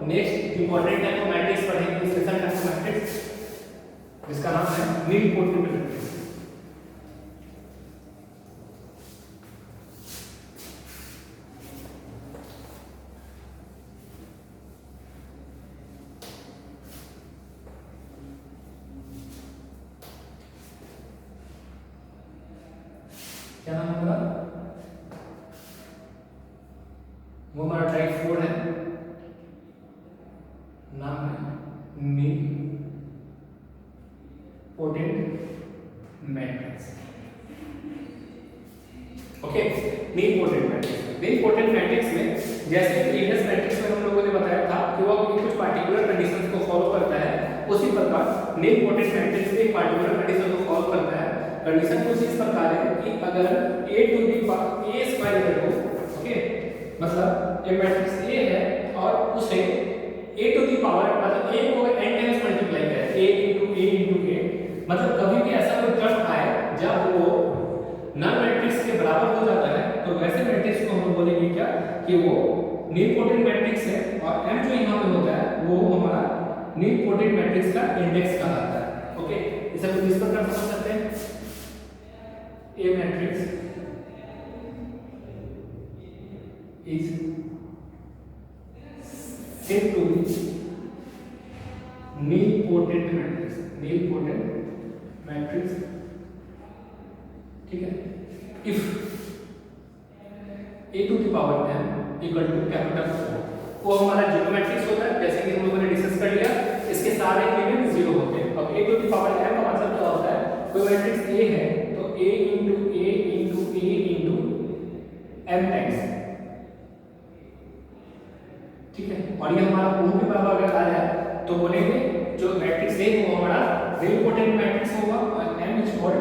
next important type of matrix पढ़ेंगे, स्पेशल टाइप ऑफ मैट्रिक्स जिसका नाम है नीलपोर्टेंट मैट्रिक्स। क्या नाम है हमारा? वो हमारा टाइप 4 है, नाम है nilpotent matrix. Okay, nilpotent matrix. Nilpotent matrix में जैसे प्रीवियस मैट्रिक्स में हम लोगों ने बताया था कि वो कुछ पार्टिकुलर कंडीशंस को फॉलो करता है, उसी प्रकार नीलपोटेंट मैट्रिक्स भी एक पार्टिकुलर कंडीशन को फॉलो करता है। कंडीशन कुछ इस प्रकार है कि अगर a to the power a स्क्वायर हो, ओके, मतलब ये मैट्रिक्स A है और उसे a टू दी पावर मतलब a को n टाइम्स मल्टीप्लाई करे, a into a, मतलब कभी भी ऐसा कोई टर्म आए जब वो नल मैट्रिक्स के बराबर हो जाता है, तो वैसे मैट्रिक्स को हम बोलेंगे क्या कि वो नीलपोटेंट मैट्रिक्स है। और m जो यहाँ पे होता है वो हमारा नीलपोटेंट मैट्रिक्स का इंडेक्स कहलाता है। ओके, इसे हम इस प्रकार समझ सकते हैं, A matrix is said to be nilpotent matrix, nilpotent matrix, ठीक है। if a to the power m equal to capital 4, वो हमारा जीरो मैट्रिक्स होता है, जैसे कि हम लोगों ने डिस्कस कर लिया, इसके सारे एलिमेंट जीरो होते हैं। अब a to the power m का मतलब क्या होता है, कोई मैट्रिक्स a है तो a into a into a into m times, ठीक है। और ये हमारा ओम के बराबर अगर आ जाए तो बोलेंगे जो मैट्रिक्स है वो हमारा नीलपोटेंट मैट्रिक्स होगा। और m is called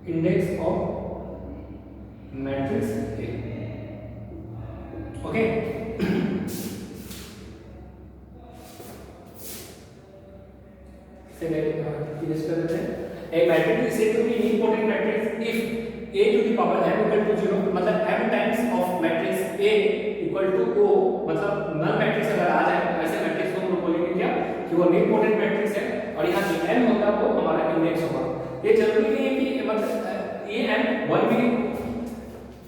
index of matrix A। Okay, A matrix is said to be nilpotent matrix if A to the power m equal to 0, मतलब m times of matrix A equal to O, मतलब नल मैट्रिक्स अगर आ जाए तो ऐसे मैट्रिक्स को हम लोग बोलेंगे क्या कि वो नीलपोटेंट मैट्रिक्स है। और यहाँ जो m होगा वो हमारा इंडेक्स होगा। ये जरूरी नहीं है कि मतलब ये m 1 भी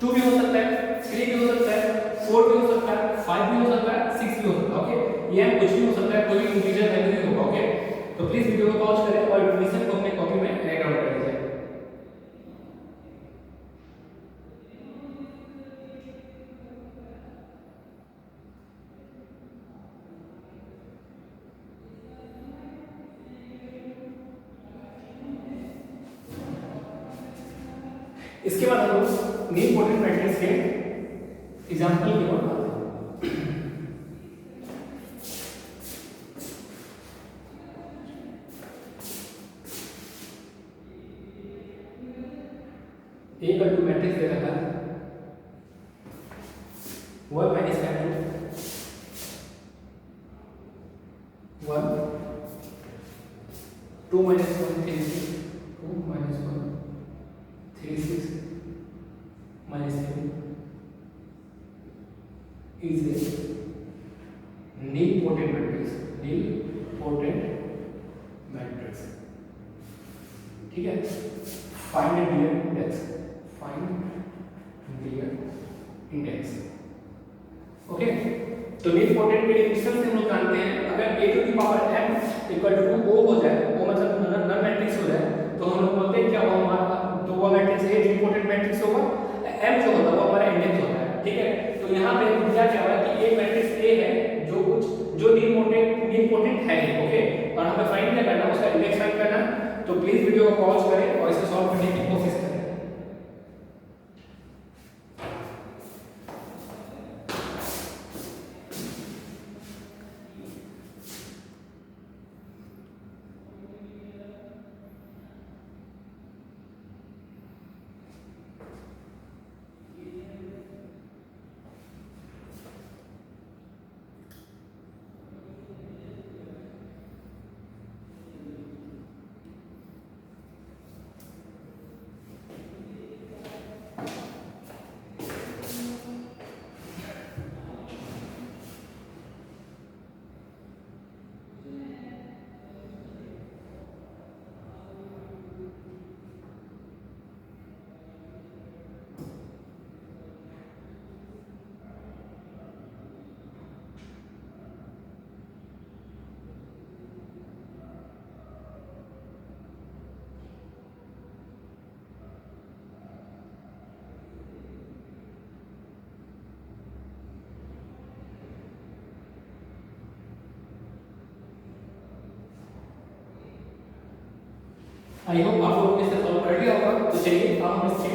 2 भी हो सकता है, 3 भी हो सकता है, 4 भी हो सकता है, 5 भी हो सकता है, 6 भी हो सकता है। ओके, ये m कुछ भी हो सकता है, कोई इंटीजर वैल्यू नहीं होगा। ओके, तो प्लीज वीडियो को पॉज करें और डिफिनेशन को अपने कॉपी में राइट डाउन कर लीजिए। इसके बाद हम लोग नीलपोटेंट मैट्रिक्स के एग्जांपल की ओर आते हैं। A इक्वल टू मैट्रिक्स दे रखा है 1 minus m2 1 2 minus 1 3 2 minus 1 3 6 minus 2 is a nilpotent matrix, nilpotent matrix। ठीक है, find their index, find their index. Okay, तो नीलपोटेंट के डिफिनेशन से हम लोग जानते हैं, अगर a to the power m equal to o हो जाए, o मतलब नन मैट्रिक्स हो जाए, तो हम लोग बोलते हैं क्या वो हमारा, तो वो मैट्रिक्स a नीलपोटेंट मैट्रिक्स होगा, m जो होता है वो हमारा इंडेक्स होता है। ठीक है, तो यहाँ पे मुझे क्या है कि एक मैट्रिक्स a है जो नीलपोटेंट है। ओके, और हमें फाइंड क्या करना है, उसका इंडेक्स फाइंड करना है। तो प्लीज वीडियो को पॉज करें और इसे सॉल्व करने की कोशिश करें। आई होप आप लोगों ने इसे सॉल्व कर लिया होगा। तो चलिए अब हम इसके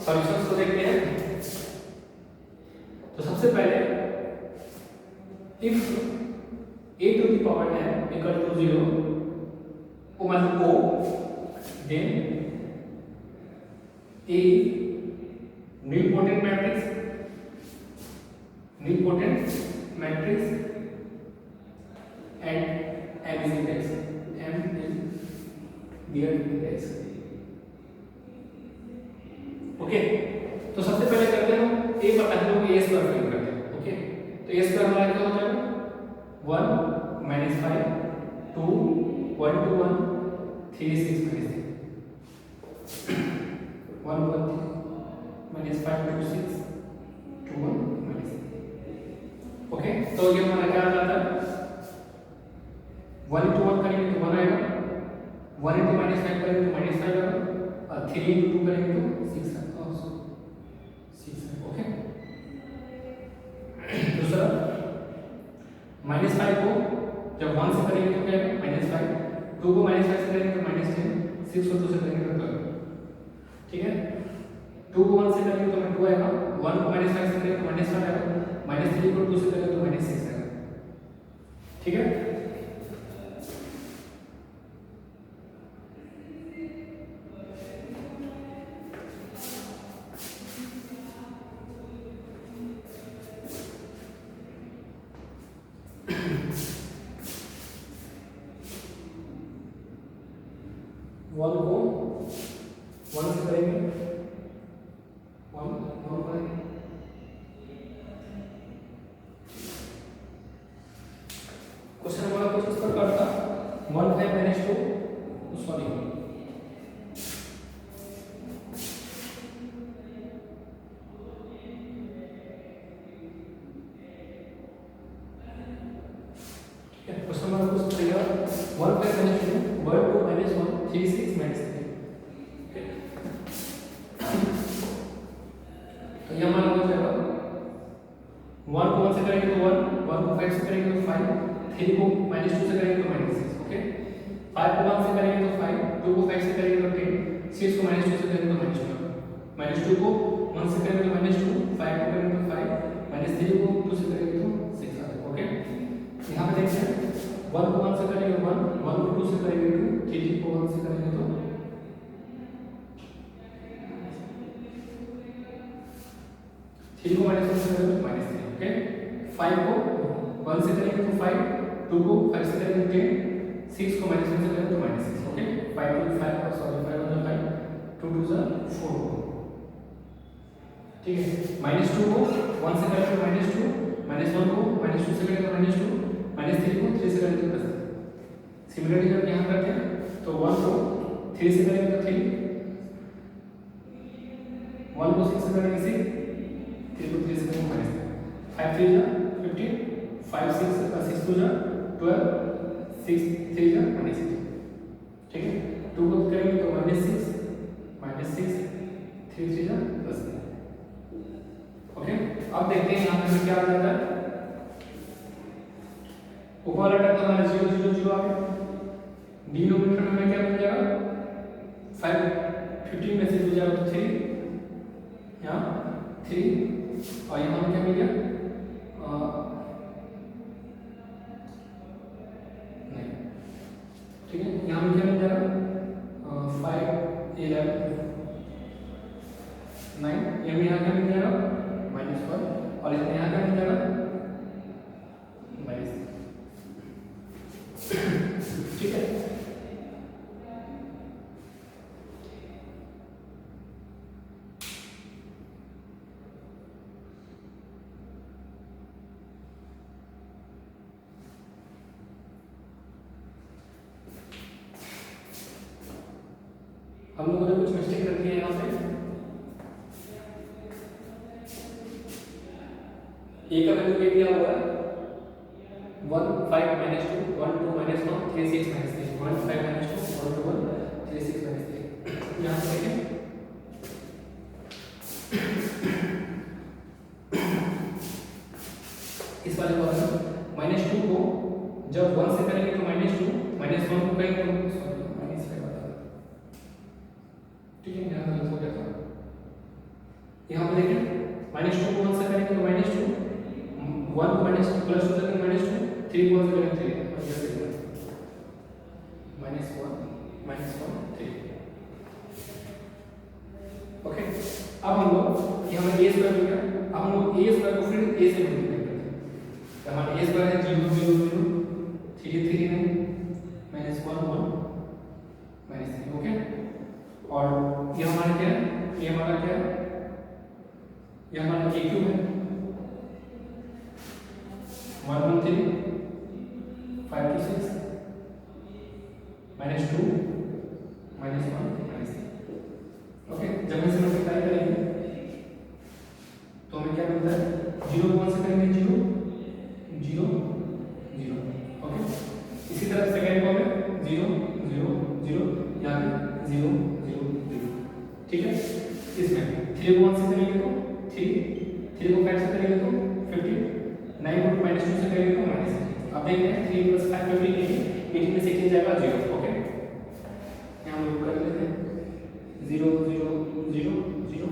सॉल्यूशंस को देखते हैं। तो सबसे पहले if a to the power n equal to 0 o मतलब o, then a nilpotent matrix and m is index, m is their index। Okay, तो सबसे पहले करते हैं हम a पता है लोग a स्क्वायर फाइंड करते हैं। ओके, तो a स्क्वायर हमारा क्या हो जाएगा 1 minus 5 2 1 2 1 3 6 minus 3 1 1 minus 5 2 6 2 1 minus 3। Okay, तो ये हमारा क्या आ जाता है 1 into 1 करेंगे तो 1 आएगा, 1 into minus 5 करेंगे तो minus 5 आएगा, और 3 into 2 करेंगे तो 6 आएगा। ओके, दूसरा -5 को जब 1 से करेंगे तो क्या आएगा -5, 2 को -5 से करेंगे तो -10, 6 को 2 से करेंगे तो 12। ठीक है, 2 को 1 से करेंगे तो 2 आएगा, 1 को -5 से करेंगे तो -5 आएगा, -3 को 2 से करेंगे तो -6 आएगा। ठीक है, वन को 1 से करेंगे 1 करेंगे, क्वेश्चन हमारा कुछ इस प्रकार था 1 5 - 2 सॉरी क्वेश्चन हमारा कुछ तरीका 1 5 - 2 वर्ड 2 - 1 3 6 - 3। तो ये हमारा हो जाएगा 1 को 1 से करेंगे तो 1 1 को 5 से करेंगे तो 5, 3 को -2 से करेंगे तो -6। ओके, 5 को 1 से करेंगे तो 5, 2 को 5 से करेंगे तो 10, 6 को -2 से करेंगे तो -12, -2 को 1 से करेंगे तो -2, 5 को करेंगे तो 5, -3 को 2 से करेंगे तो 6 आएगा। ओके, यहाँ पे देखते हैं 1 को 1 से करेंगे 1, 1 को 2 से करेंगे 2, 3 को 1 से करेंगे तो 3 को -1 से करेंगे तो -3। ओके, 5 को 1 से करेंगे तो 5, 2 को 5 से करेंगे तो 10, 6 को -1 से करेंगे तो -6। Okay, 5 2 5 sorry 5 1 5 2 2 4। ठीक है, -2 को 1 से करेंगे तो -2, -1 को -2 से करेंगे तो -2, -3 को 3 से करेंगे तो +3। सिमिलरली जब यहाँ करते हैं तो 1 को 3 से करेंगे तो 3, 1 को 6 से करेंगे 6, 3 को 3 से करेंगे -3, 5 3 जा 15, 5 6 2 जा 12, 6 3 जा -6, ठीक है। 2 को करेंगे तो -6 3 3 जा +9, ओके। अब देखते हैं यहाँ पे हमें क्या आ जाता है। ऊपर वाला टर्म हमारा 0 0 0 आ गया, डिनोमिनेटर में हमें क्या मिल जाएगा 5 15 में से 2 जाएगा तो 3, यहाँ 3 और यहाँ क्या मिल गया नहीं, ठीक है। यहाँ में क्या मिल जाएगा 5 11 9, यहाँ क्या मिल जाएगा -1 और यहाँ क्या मिल जाएगा -, ठीक है। हम लोगों ने कुछ मिस्टेक रखी है यहाँ पे। ए का वैल्यू क्या दिया हुआ है 1 5 -2 1 2 -1 3 6 -3 1 5 -2 1 2 1 3 6 -3। यहाँ से देखें इस वाले को -2 को जब 1 से करेंगे तो -2 -1 को करेंगे तो ठीक है, यहाँ गलत हो गया था। यहाँ पे देखें -2 को 1 से करेंगे तो -2 1 को -2 प्लस 2 से करेंगे -2 3 को 1 से करेंगे 3 और जैसे -1 -1 3, ओके। अब हम लोग ये हमें a स्क्वायर मिल गया। अब हम लोग a स्क्वायर को फिर a से मल्टीप्लाई करते हैं तो हमारा a स्क्वायर है 0 0 0 3 3 नहीं -1 1 -3, ओके। और ये हमारा क्या है, ये हमारा क्या है, ये हमारा a क्यूब है 1 1 3 5 2 6 -2 -1 -3, ओके। जब इसे मल्टीप्लाई करेंगे तो हमें क्या मिलता है 0 को 1 से करेंगे 0 0 0, ओके। इसी तरह सेकंड को हमें 0 0 0 यहाँ पे 0 0 0, ठीक है। इसमें 3 को 1 से करेंगे तो 3 को 5 से करेंगे तो 15, 9 को -2 से करेंगे तो -6। अब देखते हैं 3 + 5 15 18 में से कितना जाएगा 0, ओके। यहाँ हम लोग कर लेते हैं 0 0 0 0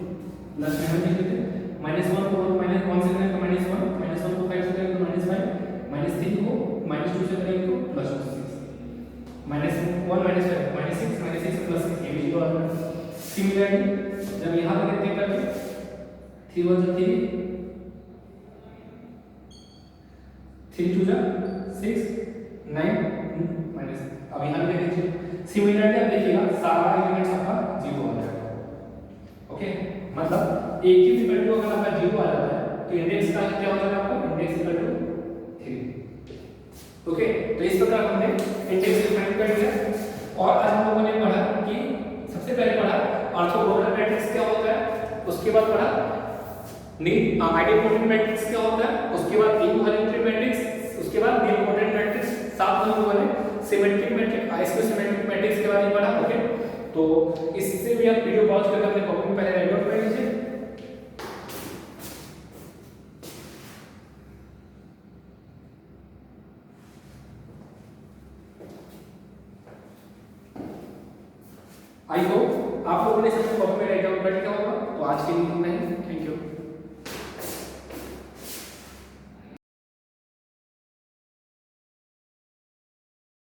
प्लस में हम लिख लेते हैं -1 को 1 से करेंगे तो -1 -1 को 5 से करेंगे तो -5 -3 को -2 से करेंगे तो +6 -1 -5 -6 +6 ये भी 0 आ रहा है। सिमिलरली जब यहाँ पे देखते हैं करके 3 1 3 3 2 6 9 अब यहाँ पे देखिए सिमिलरली आप देखिएगा सारा एलिमेंट्स आपका 0 आ जाएगा, ओके। मतलब a की वैल्यू अगर आपका 0 आ जाता है तो इंडेक्स का क्या हो जाएगा आपका इंडेक्स = 3, ओके। तो इस प्रकार हमने इंडेक्स डिफाइन कर लिया। और आज हम लोगों ने पढ़ा कि सबसे पहले पढ़ा ऑर्थोगोनल मैट्रिक्स क्या होता है, उसके बाद पढ़ा आइडेंटिटी मैट्रिक्स क्या होता है, उसके बाद इक्विवेलेंट मैट्रिक्स, उसके बाद निलपोटेंट मैट्रिक्स, साथ में हम लोगों ने सिमेट्रिक मैट्रिक्स आइसोसिमेट्रिक मैट्रिक्स के बारे में पढ़ा, ओके। तो इससे भी आप वीडियो पॉज करके अपने कॉपी में पहले राइट आउट कर लीजिए। आई होप आप लोगों ने सब कॉपी में राइट आउट कर लिया होगा। तो आज के लिए इतना ही।